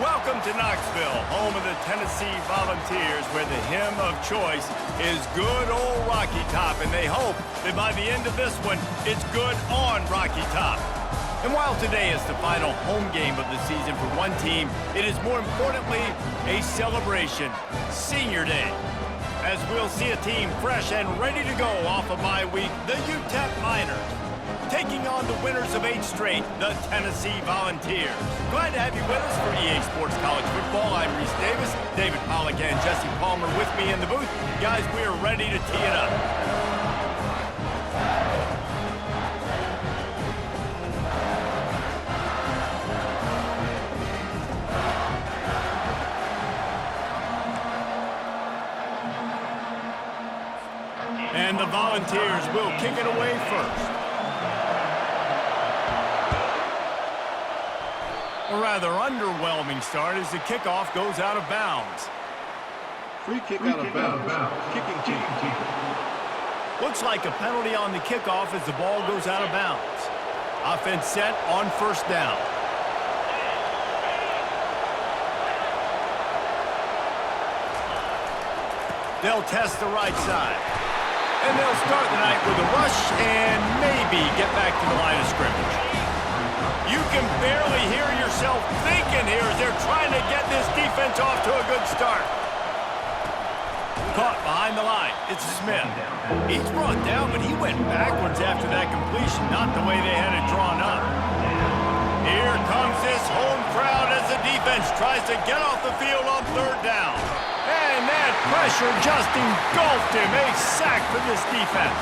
Welcome to Knoxville, home of the Tennessee Volunteers, where the hymn of choice is good old Rocky Top, and they hope that by the end of this one, it's good on Rocky Top. And while today is the final home game of the season for one team, it is more importantly a celebration, Senior Day, as we'll see a team fresh and ready to go off a bye week, the UTEP Miners, taking on the winners of 8 straight, the Tennessee Volunteers. Glad to have you with us for EA Sports College Football. I'm Reese Davis, David Pollack and Jesse Palmer with me in the booth. Guys, we are ready to tee it up. And the Volunteers will kick it away first. A rather underwhelming start as the kickoff goes out of bounds. Free kick out of bounds. Kicking team. Looks like a penalty on the kickoff as the ball goes out of bounds. Offense set on first down. They'll test the right side. And they'll start the night with a rush and maybe get back to the line of scrimmage. You can barely hear yourself thinking here as they're trying to get this defense off to a good start. Caught behind the line. It's Smith. He's brought down, but he went backwards after that completion, not the way they had it drawn up. Here comes this home crowd as the defense tries to get off the field on third down. And that pressure just engulfed him. A sack for this defense.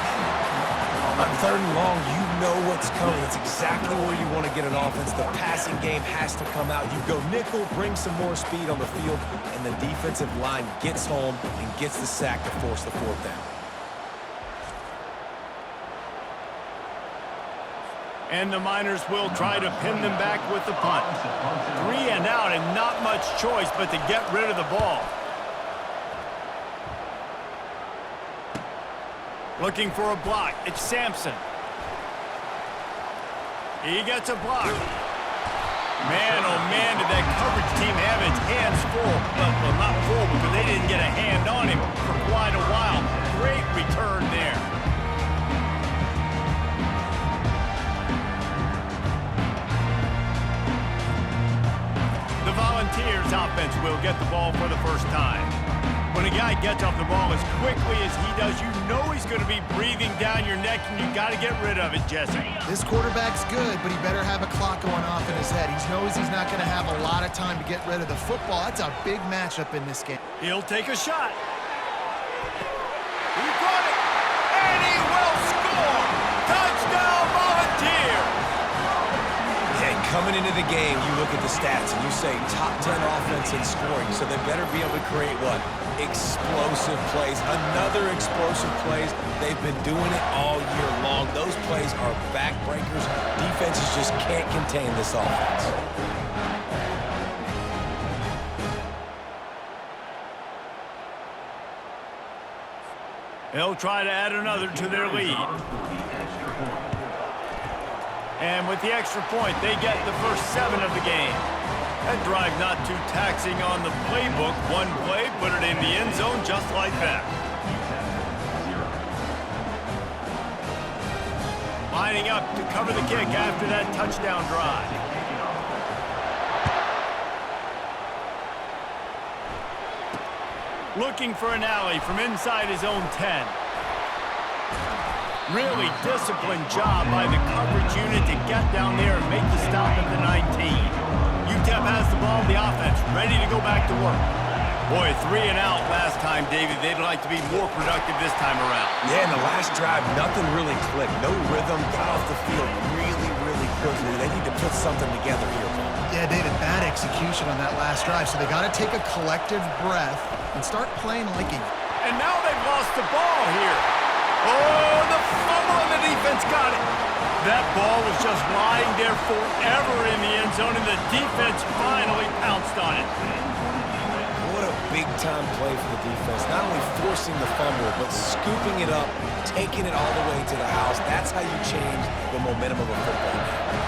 On third and long, you know what's coming. It's exactly where you want to get an offense. The passing game has to come out. You go nickel, bring some more speed on the field, and the defensive line gets home and gets the sack to force the fourth down. And the Miners will try to pin them back with the punt. 3 and out and not much choice but to get rid of the ball. Looking for a block. It's Sampson. He gets a block. Man, oh man, did that coverage team have its hands full. Well, not full because they didn't get a hand on him for quite a while. Great return there. The Volunteers offense will get the ball for the first time. When a guy gets off the ball as quickly as he does, you know he's going to be breathing down your neck, and you got to get rid of it, Jesse. This quarterback's good, but he better have a clock going off in his head. He knows he's not going to have a lot of time to get rid of the football. That's a big matchup in this game. He'll take a shot. He got it, and he will score. Touchdown, Volunteers. And coming into the game, you look at the stats and you say top 10 offense in scoring, so they better be able to create what? Explosive plays. Another explosive plays. They've been doing it all year long. Those plays are backbreakers. Defenses just can't contain this offense. They'll try to add another to their lead. And with the extra point, they get the first 7 of the game. That drive not too taxing on the playbook. One play, put it in the end zone just like that. Lining up to cover the kick after that touchdown drive. Looking for an alley from inside his own 10. Really disciplined job by the coverage unit to get down there and make the stop at the 19. UTEP has the ball, the offense ready to go back to work. Boy, 3 and out last time, David. They'd like to be more productive this time around. Yeah, in the last drive, nothing really clicked. No rhythm, got off the field really quickly. They need to put something together here, Paul. Yeah, David, bad execution on that last drive, so they got to take a collective breath and start playing like it. And now they've lost the ball here. Oh, the fumble and the defense got it. That ball was just lying there forever in the end zone, and the defense finally pounced on it. What a big-time play for the defense. Not only forcing the fumble, but scooping it up, taking it all the way to the house. That's how you change the momentum of a football game.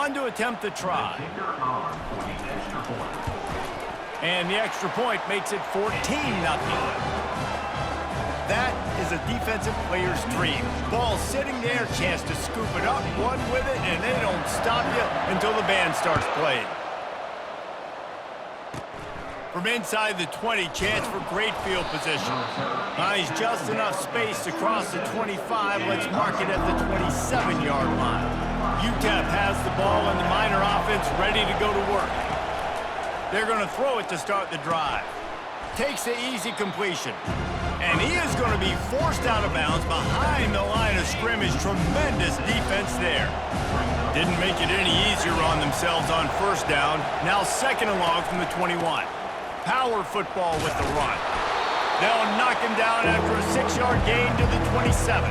on to attempt the try. And the extra point makes it 14-0. That is a defensive player's dream. Ball sitting there, chance to scoop it up, run with it, and they don't stop you until the band starts playing. From inside the 20, chance for great field position. Finds just enough space to cross the 25. Let's mark it at the 27-yard line. UTEP has the ball and the Miner offense ready to go to work. They're going to throw it to start the drive. Takes the easy completion. And he is going to be forced out of bounds behind the line of scrimmage. Tremendous defense there. Didn't make it any easier on themselves on first down. Now second and long from the 21. Power football with the run. They'll knock him down after a 6-yard gain to the 27.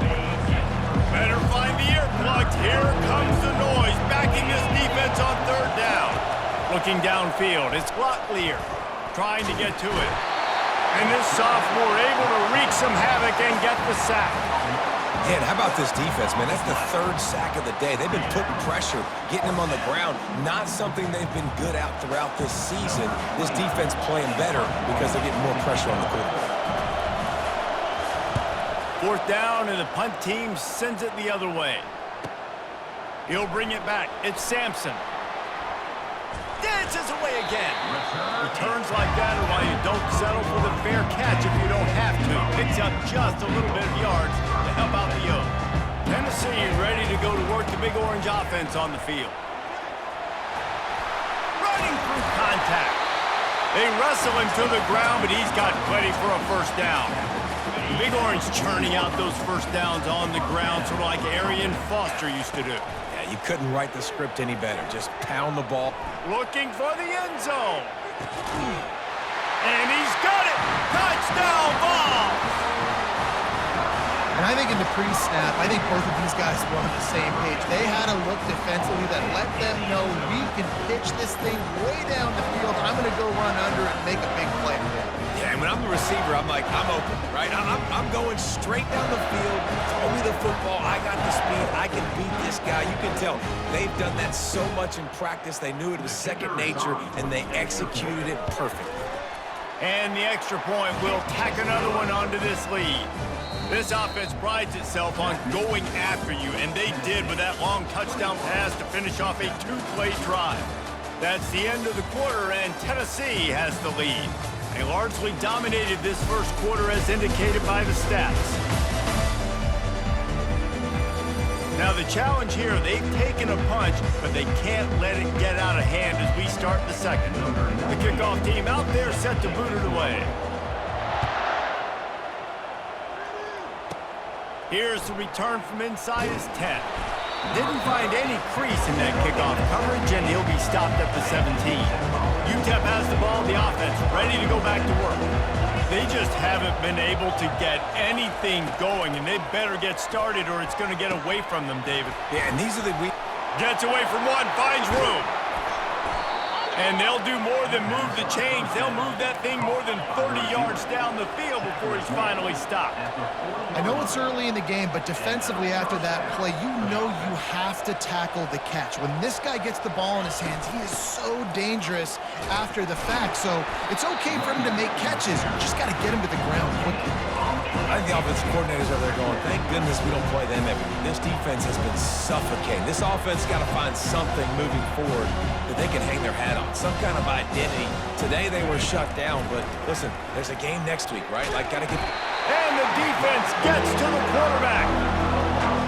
Better find the earplugs. Here comes the noise, backing this defense on third down. Looking downfield, it's Locklear trying to get to it. And this sophomore able to wreak some havoc and get the sack. Man, how about this defense, man? That's the third sack of the day. They've been putting pressure, getting them on the ground. Not something they've been good at throughout this season. This defense playing better because they're getting more pressure on the quarterback. Fourth down, and the punt team sends it the other way. He'll bring it back. It's Sampson. Dances away again. Returns like that are why you don't settle for the fair catch if you don't have to. Picks up just a little bit of yards to help out the Yoke. Tennessee ready to go to work the Big Orange offense on the field. Running through contact. They wrestle him to the ground, but he's got plenty for a first down. The Big Orange churning out those first downs on the ground, sort of like Arian Foster used to do. Yeah, you couldn't write the script any better. Just pound the ball. Looking for the end zone. And he's got it. Touchdown ball. And I think in the pre-snap, I think both of these guys were on the same page. They had a look defensively that let them know we can pitch this thing way down the field. I'm going to go run under it and make a big play for them. Yeah, and when I'm the receiver, I'm like, I'm open, right? I'm going straight down the field. Throw me the football. I got the speed. I can beat this guy. You can tell they've done that so much in practice. They knew it was second nature, and they executed it perfectly. And the extra point will tack another one onto this lead. This offense prides itself on going after you, and they did with that long touchdown pass to finish off a 2-play drive. That's the end of the quarter, and Tennessee has the lead. They largely dominated this first quarter as indicated by the stats. Now the challenge here, they've taken a punch, but they can't let it get out of hand as we start the second. The kickoff team out there set to boot it away. Here's the return from inside his 10. Didn't find any crease in that kickoff coverage, and he'll be stopped at the 17. UTEP has the ball, the offense ready to go back to work. They just haven't been able to get anything going, and they better get started or it's going to get away from them, David. Yeah, and these are the Gets away from one, finds room. And they'll do more than move the chains. They'll move that thing more than 30 yards down the field before he's finally stopped. I know it's early in the game, but defensively after that play, you know you have to tackle the catch. When this guy gets the ball in his hands, he is so dangerous after the fact. So it's okay for him to make catches. You just got to get him to the ground quickly. I think the offensive coordinators are there going, thank goodness we don't play them every week. This defense has been suffocating. This offense got to find something moving forward that they can hang their hat on, some kind of identity. Today they were shut down, but listen, there's a game next week, right? Like, got to get... And the defense gets to the quarterback.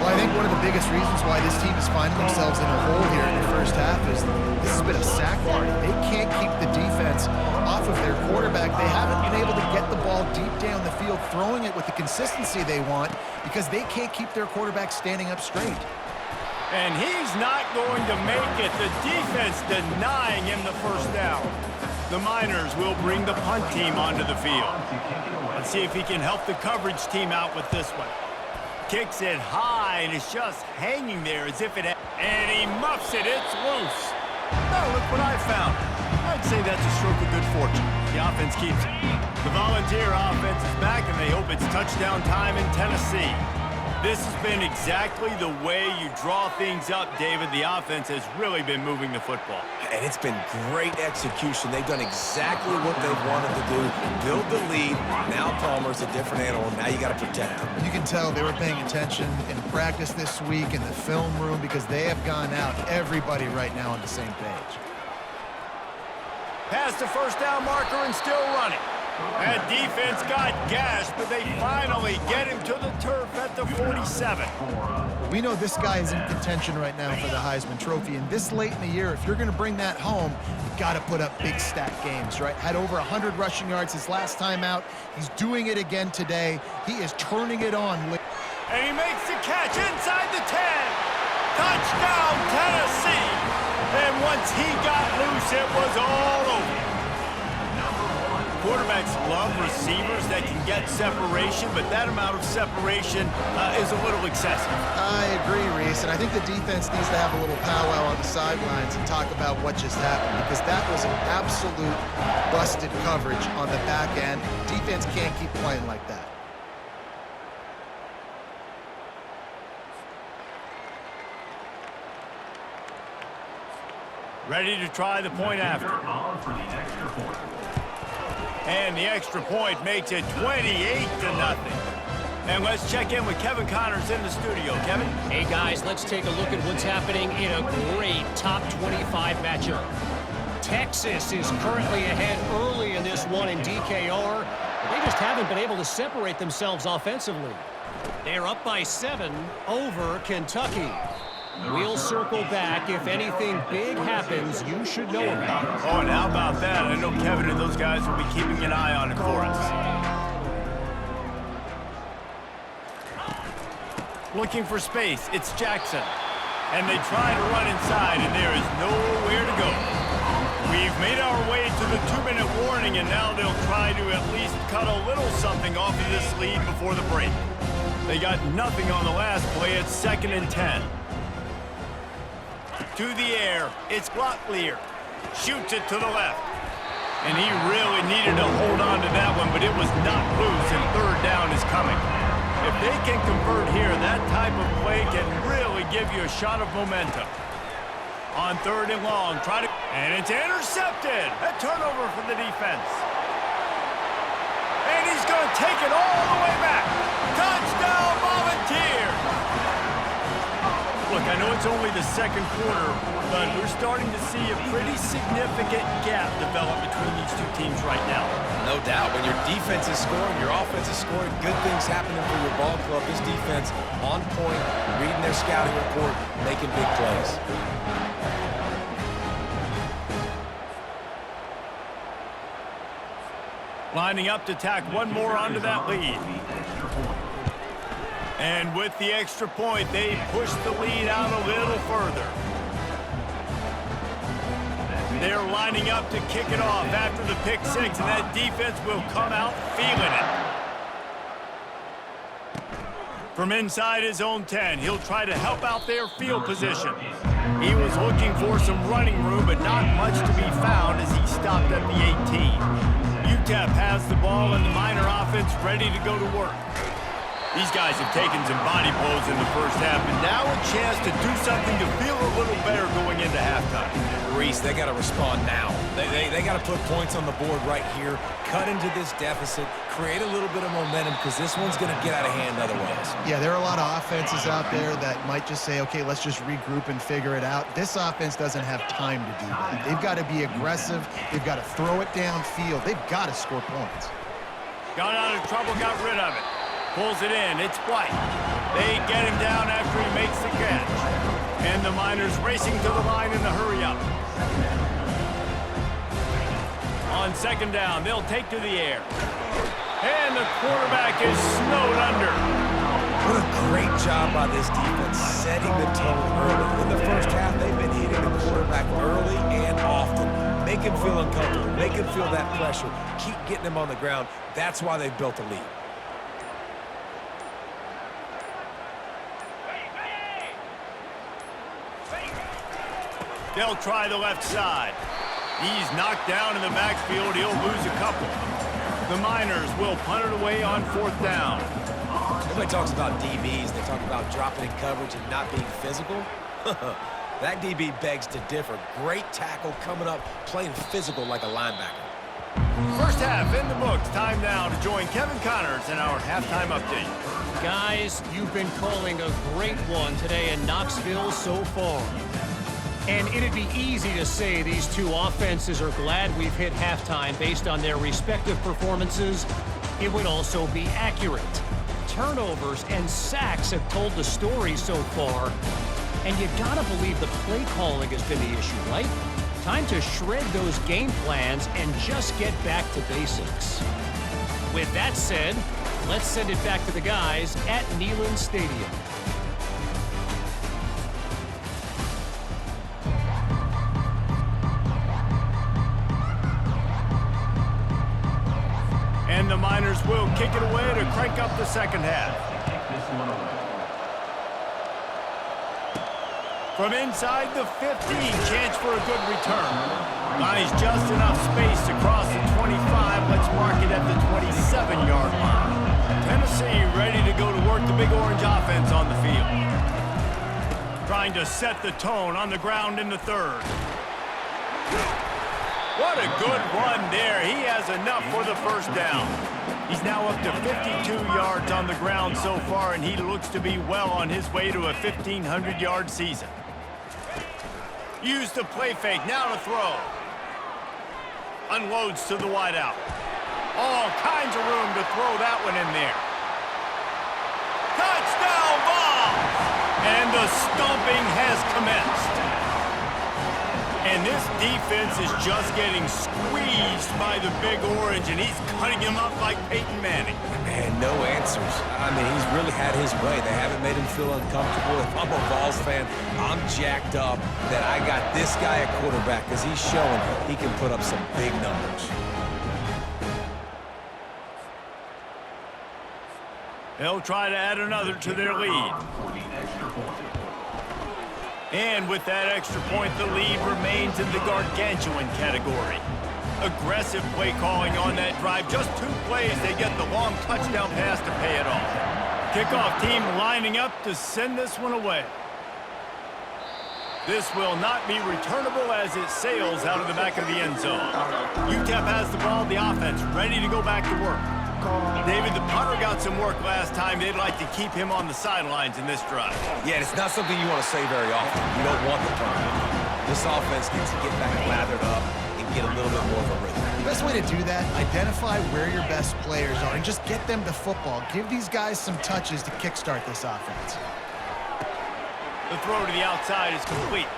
Well, I think one of the biggest reasons why this team is finding themselves in a hole here in the first half is this has been a sack party. They can't keep the defense off of their quarterback. They haven't been able to get the ball deep down the field, throwing it with the consistency they want because they can't keep their quarterback standing up straight. And he's not going to make it. The defense denying him the first down. The Miners will bring the punt team onto the field. Let's see if he can help the coverage team out with this one. Kicks it high, and it's just hanging there as if it had... And he muffs it. It's loose. Oh, look what I found. I'd say that's a stroke of good fortune. The offense keeps it. The Volunteer offense is back, and they hope it's touchdown time in Tennessee. This has been exactly the way you draw things up, David. The offense has really been moving the football. And it's been great execution. They've done exactly what they wanted to do. Build the lead. Now Palmer's a different animal. Now you got to protect him. You can tell they were paying attention in practice this week in the film room because they have gone out, everybody right now on the same page. Past the first down marker and still running. That defense got gashed, but they finally get him to the turf at the 47. We know this guy is in contention right now for the Heisman Trophy, and this late in the year, if you're going to bring that home, you've got to put up big stat games, right? Had over 100 rushing yards his last time out. He's doing it again today. He is turning it on. And he makes the catch inside the 10. Touchdown, Tennessee. And once he got loose, it was all over. Quarterbacks love receivers that can get separation, but that amount of separation is a little excessive. I agree, Reese, and I think the defense needs to have a little powwow on the sidelines and talk about what just happened, because that was an absolute busted coverage on the back end. Defense can't keep playing like that. Ready to try the point after. And the extra point makes it 28-0. And let's check in with Kevin Connors in the studio. Kevin? Hey, guys, let's take a look at what's happening in a great top 25 matchup. Texas is currently ahead early in this one in DKR. They just haven't been able to separate themselves offensively. They're up by 7 over Kentucky. We'll circle back. If anything big happens, you should know about it. Oh, and how about that? I know Kevin and those guys will be keeping an eye on it for us. Looking for space. It's Jackson. And they try to run inside, and there is nowhere to go. We've made our way to the 2-minute warning, and now they'll try to at least cut a little something off of this lead before the break. They got nothing on the last play. It's 2nd and 10. To the air, it's Locklear. Shoots it to the left. And he really needed to hold on to that one, but it was not loose, and 3rd down is coming. If they can convert here, that type of play can really give you a shot of momentum. On 3rd and long, and it's intercepted. A turnover for the defense. And he's going to take it all the way back. Touchdown, Volunteers! Look, I know it's only the 2nd quarter, but we're starting to see a pretty significant gap develop between these two teams right now. No doubt. When your defense is scoring, your offense is scoring, good things happening for your ball club. This defense on point, reading their scouting report, making big plays. Lining up to tack one more onto that lead. And with the extra point, they push the lead out a little further. They're lining up to kick it off after the pick 6, and that defense will come out feeling it. From inside his own 10, he'll try to help out their field position. He was looking for some running room, but not much to be found as he stopped at the 18. UTEP has the ball, and the Miner offense ready to go to work. These guys have taken some body blows in the first half, and now a chance to do something to feel a little better going into halftime. Reese, they got to respond now. They got to put points on the board right here, cut into this deficit, create a little bit of momentum, because this one's going to get out of hand otherwise. Yeah, there are a lot of offenses out there that might just say, okay, let's just regroup and figure it out. This offense doesn't have time to do that. They've got to be aggressive. They've got to throw it downfield. They've got to score points. Got out of trouble, got rid of it. Pulls it in. It's White. They get him down after he makes the catch. And the Miners racing to the line in the hurry-up. On 2nd down, they'll take to the air. And the quarterback is snowed under. What a great job by this defense, setting the tone early. In the first half, they've been hitting the quarterback early and often. Make him feel uncomfortable. Make him feel that pressure. Keep getting him on the ground. That's why they've built a lead. They'll try the left side. He's knocked down in the backfield. He'll lose a couple. The Miners will punt it away on 4th down. Everybody talks about DBs. They talk about dropping in coverage and not being physical. That DB begs to differ. Great tackle coming up, playing physical like a linebacker. First half in the books. Time now to join Kevin Connors in our halftime update. Guys, you've been calling a great one today in Knoxville so far. And it'd be easy to say these two offenses are glad we've hit halftime based on their respective performances. It would also be accurate. Turnovers and sacks have told the story so far. And you gotta believe the play calling has been the issue, right? Time to shred those game plans and just get back to basics. With that said, let's send it back to the guys at Neyland Stadium. And the Miners will kick it away to crank up the second half. From inside the 15, chance for a good return. Finds just enough space to cross the 25. Let's mark it at the 27-yard line. Tennessee ready to go to work the Big Orange offense on the field. Trying to set the tone on the ground in the third. What a good run there. He has enough for the first down. He's now up to 52 yards on the ground so far, and he looks to be well on his way to a 1,500-yard season. Use the play fake, now to throw. Unloads to the wideout. All kinds of room to throw that one in there. Touchdown ball! And the stomping has commenced. And this defense is just getting squeezed by the Big Orange, and he's cutting him up like Peyton Manning. Man, no answers. I mean, he's really had his way. They haven't made him feel uncomfortable. If I'm a Vols fan, I'm jacked up that I got this guy at quarterback because he's showing he can put up some big numbers. They'll try to add another to their lead. And with that extra point, the lead remains in the gargantuan category. Aggressive play calling on that drive. Just 2 plays, they get the long touchdown pass to pay it off. Kickoff team lining up to send this one away. This will not be returnable as it sails out of the back of the end zone. UTEP has the ball, the offense ready to go back to work. David, the punter got some work last time. They'd like to keep him on the sidelines in this drive. Yeah, it's not something you want to say very often. You don't want the punter. This offense needs to get back lathered up and get a little bit more of a rhythm. The best way to do that, identify where your best players are and just get them to football. Give these guys some touches to kickstart this offense. The throw to the outside is complete.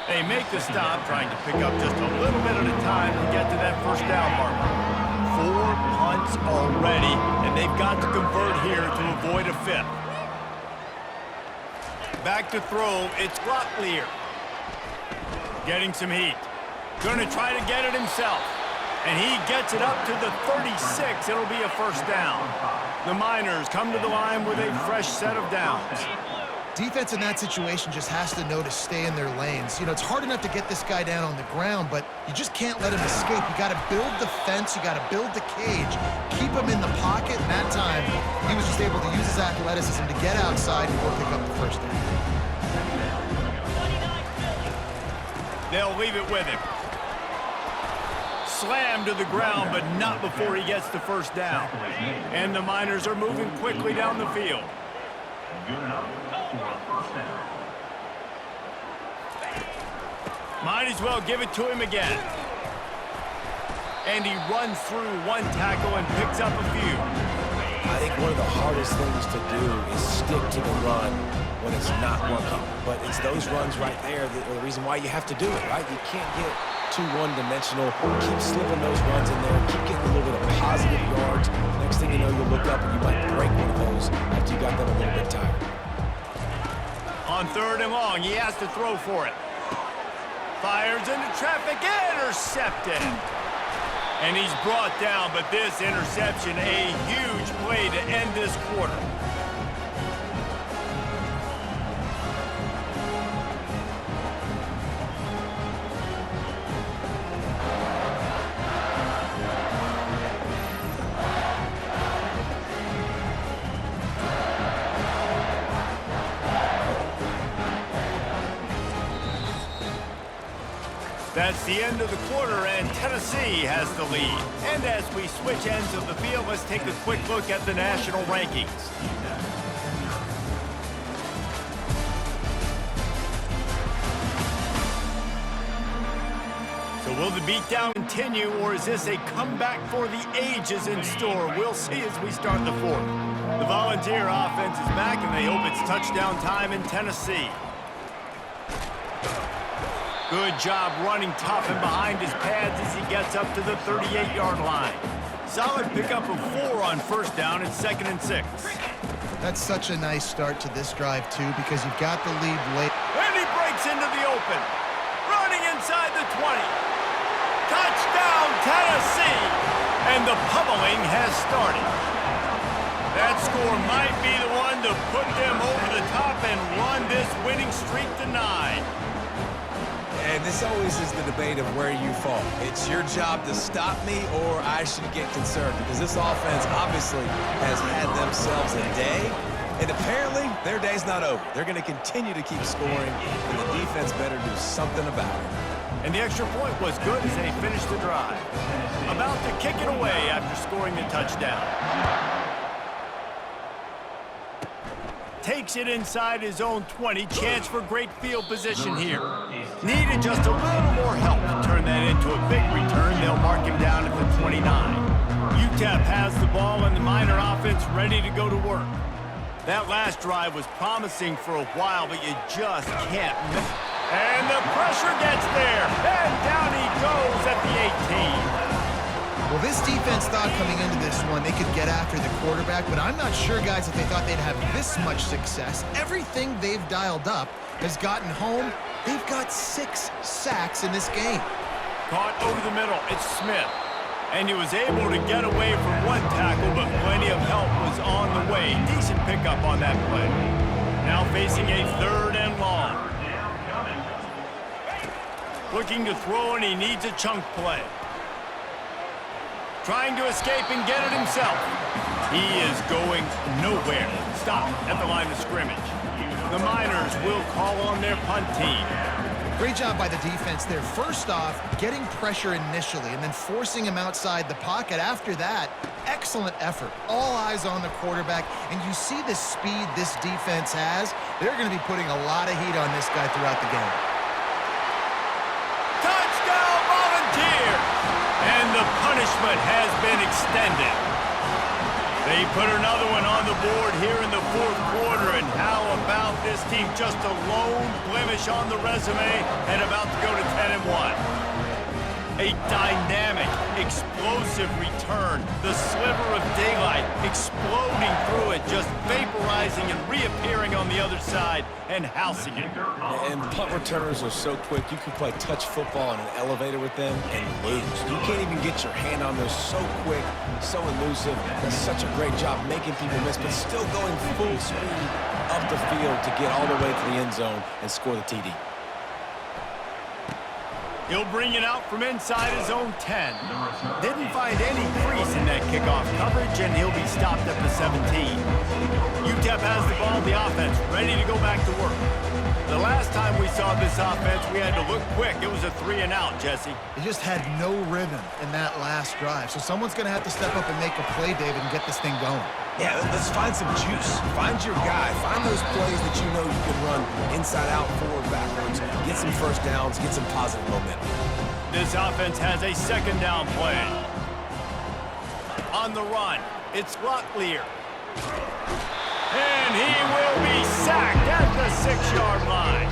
They make the stop, trying to pick up just a little bit at a time to get to that first down marker. 4 punts already, and they've got to convert here to avoid a 5th. Back to throw, it's Locklear. Getting some heat. Going to try to get it himself. And he gets it up to the 36. It'll be a first down. The Miners come to the line with a fresh set of downs. Defense in that situation just has to know to stay in their lanes. You know, it's hard enough to get this guy down on the ground, but you just can't let him escape. You got to build the fence. You got to build the cage. Keep him in the pocket. And that time, he was just able to use his athleticism to get outside and go pick up the first down. They'll leave it with him. Slammed to the ground, but not before he gets the first down. And the Miners are moving quickly down the field. Might as well give it to him again. And he runs through 1 tackle and picks up a few. I think one of the hardest things to do is stick to the run when it's not working. But it's those runs right there that are the reason why you have to do it, right? You can't get too one-dimensional. Keep slipping those runs in there. Keep getting a little bit of positive yards. Next thing you know, you'll look up and you might break one of those after you got them a little bit tired. On 3rd and long, he has to throw for it. Fires into traffic, intercepted. And he's brought down, but this interception, a huge play to end this quarter. That's the end of the quarter, and Tennessee has the lead. And as we switch ends of the field, let's take a quick look at the national rankings. So will the beatdown continue, or is this a comeback for the ages in store? We'll see as we start the fourth. The Volunteer offense is back, and they hope it's touchdown time in Tennessee. Good job running tough and behind his pads as he gets up to the 38-yard line. Solid pickup of 4 on first down and 2nd and 6. That's such a nice start to this drive, too, because you've got the lead late. And he breaks into the open. Running inside the 20. Touchdown, Tennessee! And the pummeling has started. That score might be the one to put them over the top and run this winning streak to 9. And this always is the debate of where you fall. It's your job to stop me, or I should get concerned, because this offense obviously has had themselves a day, and apparently their day's not over. They're going to continue to keep scoring, and the defense better do something about it. And the extra point was good as they finished the drive. About to kick it away after scoring the touchdown. Takes it inside his own 20. Chance for great field position here. Needed just a little more help to turn that into a big return. They'll mark him down at the 29. UTEP has the ball and the Miner offense ready to go to work. That last drive was promising for a while, but you just can't miss. And the pressure gets there. And down he goes at the 18. Well, this defense thought coming into this one they could get after the quarterback, but I'm not sure, guys, that they thought they'd have this much success. Everything they've dialed up has gotten home. They've got 6 sacks in this game. Caught over the middle. It's Smith. And he was able to get away from one tackle, but plenty of help was on the way. Decent pickup on that play. Now facing a 3rd and long. Looking to throw, and he needs a chunk play. Trying to escape and get it himself. He is going nowhere. Stop at the line of scrimmage. The Miners will call on their punt team. Great job by the defense there. First off, getting pressure initially and then forcing him outside the pocket. After that, excellent effort. All eyes on the quarterback, and you see the speed this defense has. They're going to be putting a lot of heat on this guy throughout the game. Touchdown, Volunteers! And the punishment has been extended. They put another one on the board here in the 4th quarter, and how about this team? Just a lone blemish on the resume and about to go to 10-1. A dynamic, explosive return. The sliver of daylight exploding through it, just vaporizing and reappearing on the other side and housing it. And punt returners are so quick. You can play touch football in an elevator with them and lose. You can't even get your hand on those. So quick, so elusive. Does such a great job making people miss, but still going full speed up the field to get all the way to the end zone and score the TD. He'll bring it out from inside his own 10. Didn't find any crease in that kickoff coverage, and he'll be stopped at the 17. UTEP has the ball, the offense, ready to go back to work. The last time we saw this offense, we had to look quick. It was a 3-and-out, Jesse. They just had no rhythm in that last drive, so someone's going to have to step up and make a play, David, and get this thing going. Yeah, let's find some juice. Find your guy. Find those plays that you know you can run inside out, forward, backwards. Get some first downs. Get some positive momentum. This offense has a 2nd down play. On the run, it's Locklear. And he will be sacked at the 6-yard line.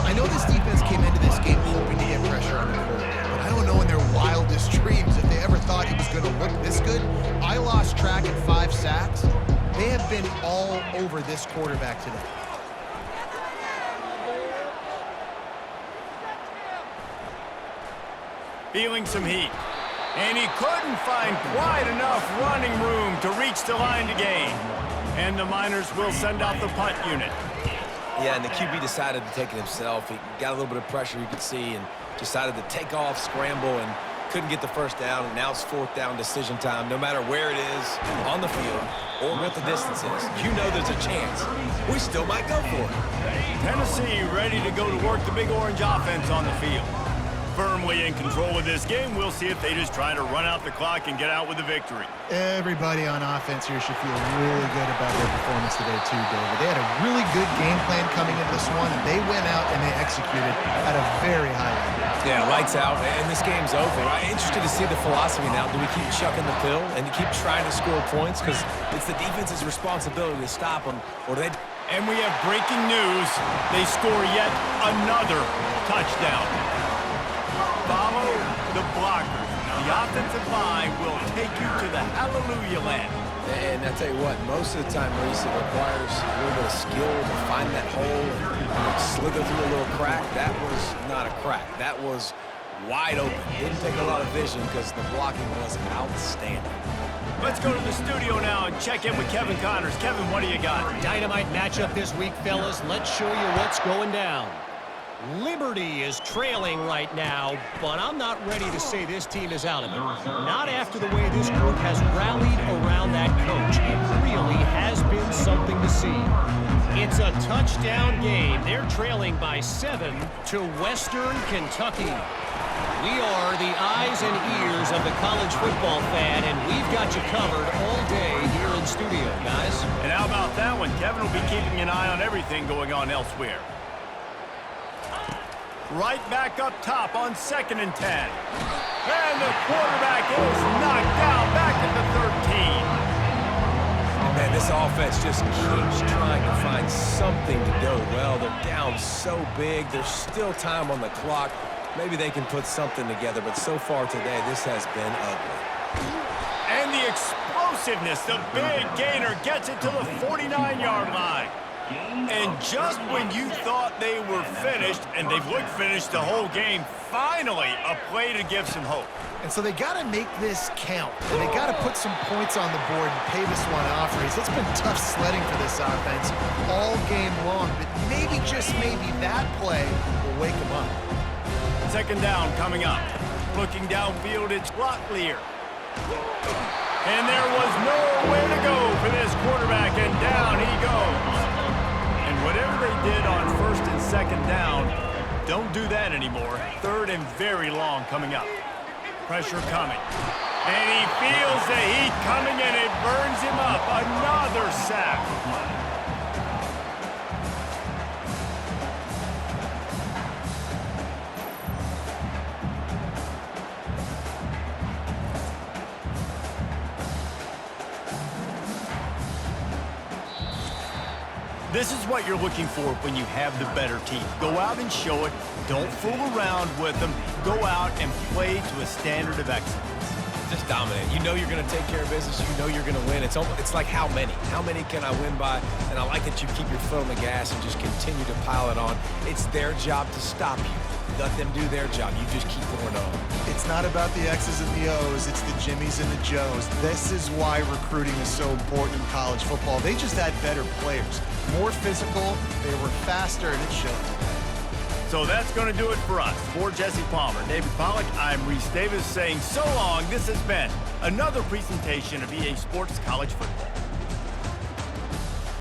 I know this defense came into this game hoping to get pressure on the quarterback, but I don't know in their wildest dreams if they ever thought he was going to look this good. I lost track at 5 sacks. They have been all over this quarterback today. Feeling some heat. And he couldn't find quite enough running room to reach the line to gain. And the Miners will send out the punt unit. Yeah, and the QB decided to take it himself. He got a little bit of pressure, you could see, and decided to take off, scramble, and couldn't get the first down. And now it's 4th down decision time. No matter where it is on the field or what the distance is, you know there's a chance. We still might go for it. Tennessee ready to go to work, the Big Orange offense on the field. firmly in control of this game. We'll see if they just try to run out the clock and get out with a victory. Everybody on offense here should feel really good about their performance today too, David. They had a really good game plan coming into this one, and they went out and they executed at a very high level. Yeah, lights out, and this game's over. I'm interested to see the philosophy now. Do we keep chucking the pill and keep trying to score points? Because it's the defense's responsibility to stop them, or they... And we have breaking news. They score yet another touchdown. Follow the blockers. The offensive line will take you to the hallelujah land. And I tell you what, most of the time, Reese, it requires a little bit of skill to find that hole and slither through a little crack. That was not a crack. That was wide open. Didn't take a lot of vision because the blocking was outstanding. Let's go to the studio now and check in with Kevin Connors. Kevin, what do you got? Dynamite matchup this week, fellas. Let's show you what's going down. Liberty is trailing right now, but I'm not ready to say this team is out of it. Not after the way this group has rallied around that coach. It really has been something to see. It's a touchdown game. They're trailing by 7 to Western Kentucky. We are the eyes and ears of the college football fan, and we've got you covered all day here in studio, guys. And how about that one? Kevin will be keeping an eye on everything going on elsewhere. Right back up top on 2nd and 10. And the quarterback is knocked down back at the 13. Man, this offense just keeps trying to find something to do. Well, they're down so big. There's still time on the clock. Maybe they can put something together, but so far today, this has been ugly. And the explosiveness, the big gainer gets it to the 49-yard line. And just when you thought they were finished, and they've looked finished the whole game, finally a play to give some hope. And so they got to make this count, and they got to put some points on the board and pay this one off, Reese. It's been tough sledding for this offense all game long, but maybe, just maybe, that play will wake them up. 2nd down coming up. Looking downfield, it's Locklear. And there was nowhere to go for this quarterback, and down he goes. And whatever they did on 1st and 2nd down, don't do that anymore. 3rd and very long coming up. Pressure coming. And he feels the heat coming, and it burns him up. Another sack. This is what you're looking for when you have the better team. Go out and show it. Don't fool around with them. Go out and play to a standard of excellence. Just dominate. You know you're going to take care of business. You know you're going to win. It's like how many? How many can I win by? And I like that you keep your foot on the gas and just continue to pile it on. It's their job to stop you. Let them do their job. You just keep going on. It's not about the X's and the O's. It's the Jimmies and the Joes. This is why recruiting is so important in college football. They just had better players. More physical, they were faster, and it showed today. So that's going to do it for us. For Jesse Palmer, David Pollack, I'm Reese Davis saying so long. This has been another presentation of EA Sports College Football.